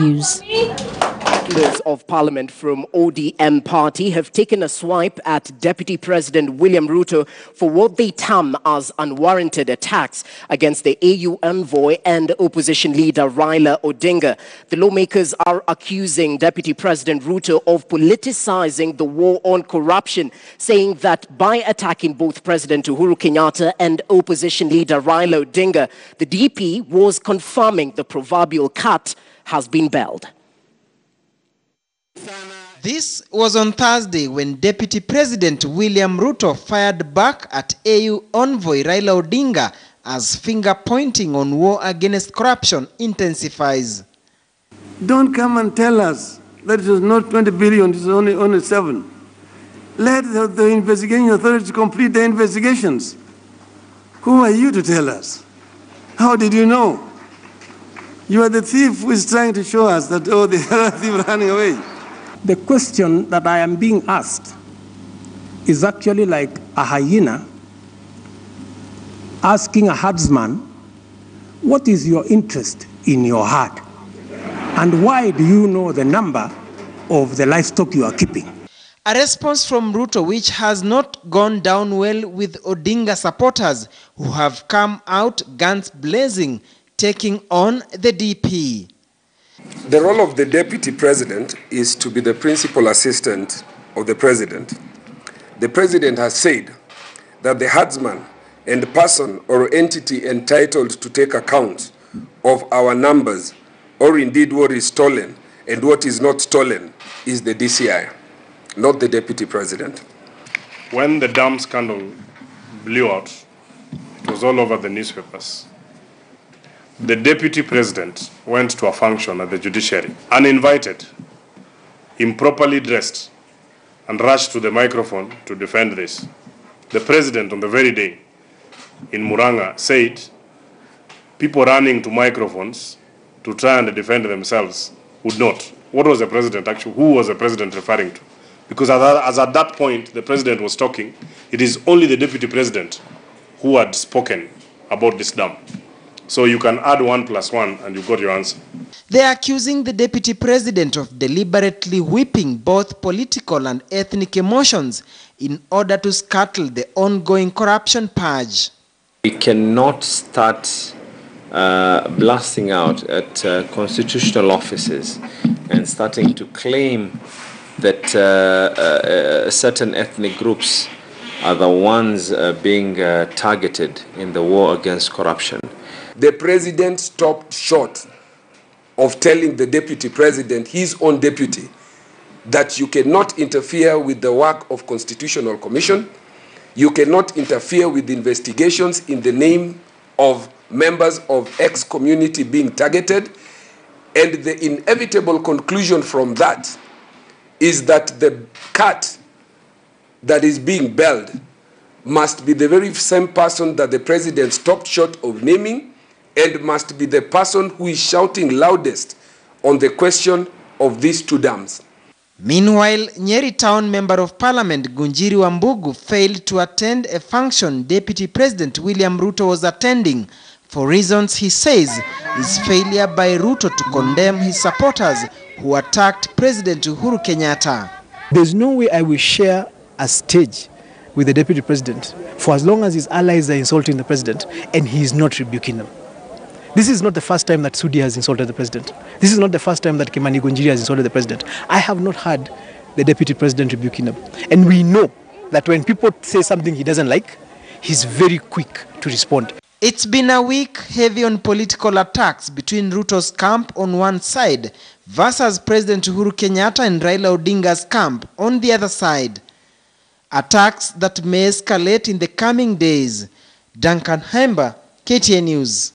News. Members of Parliament from ODM party have taken a swipe at Deputy President William Ruto for what they term as unwarranted attacks against the AU envoy and opposition leader Raila Odinga. The lawmakers are accusing Deputy President Ruto of politicizing the war on corruption, saying that by attacking both President Uhuru Kenyatta and opposition leader Raila Odinga, the DP was confirming the proverbial cat has been belled. This was on Thursday when Deputy President William Ruto fired back at AU envoy Raila Odinga as finger-pointing on war against corruption intensifies. Don't come and tell us that it was not 20 billion, it was only 7. Let the investigation authorities complete the investigations. Who are you to tell us? How did you know? You are the thief who is trying to show us that, oh, the other thief running away. The question that I am being asked is actually like a hyena asking a herdsman, what is your interest in your herd? And why do you know the number of the livestock you are keeping? A response from Ruto which has not gone down well with Odinga supporters who have come out guns blazing, taking on the DP. The role of the Deputy President is to be the principal assistant of the President. The President has said that the herdsman and person or entity entitled to take account of our numbers, or indeed what is stolen and what is not stolen, is the DCI, not the Deputy President. When the dam scandal blew out, it was all over the newspapers. The Deputy President went to a function at the judiciary, uninvited, improperly dressed, and rushed to the microphone to defend this. The President, on the very day, in Muranga, said people running to microphones to try and defend themselves would not. What was the President actually, who was the President referring to? Because as at that point the President was talking, it is only the Deputy President who had spoken about this dam. So you can add 1 + 1 and you got your answer. They are accusing the Deputy President of deliberately whipping both political and ethnic emotions in order to scuttle the ongoing corruption purge. We cannot start blasting out at constitutional offices and starting to claim that certain ethnic groups are the ones being targeted in the war against corruption. The President stopped short of telling the Deputy President, his own deputy, that you cannot interfere with the work of Constitutional Commission, you cannot interfere with investigations in the name of members of X community being targeted, and the inevitable conclusion from that is that the cat that is being belled must be the very same person that the President stopped short of naming, and must be the person who is shouting loudest on the question of these 2 dams. Meanwhile, Nyeri Town Member of Parliament Gunjiri Wambugu failed to attend a function Deputy President William Ruto was attending for reasons he says is failure by Ruto to condemn his supporters who attacked President Uhuru Kenyatta. There's no way I will share a stage with the Deputy President for as long as his allies are insulting the President and he is not rebuking them. This is not the first time that Sudi has insulted the President. This is not the first time that Kimani Gunjiri has insulted the President. I have not heard the Deputy President rebuking them. And we know that when people say something he doesn't like, he's very quick to respond. It's been a week heavy on political attacks between Ruto's camp on one side versus President Uhuru Kenyatta and Raila Odinga's camp on the other side. Attacks that may escalate in the coming days. Duncan Hemba, KTN News.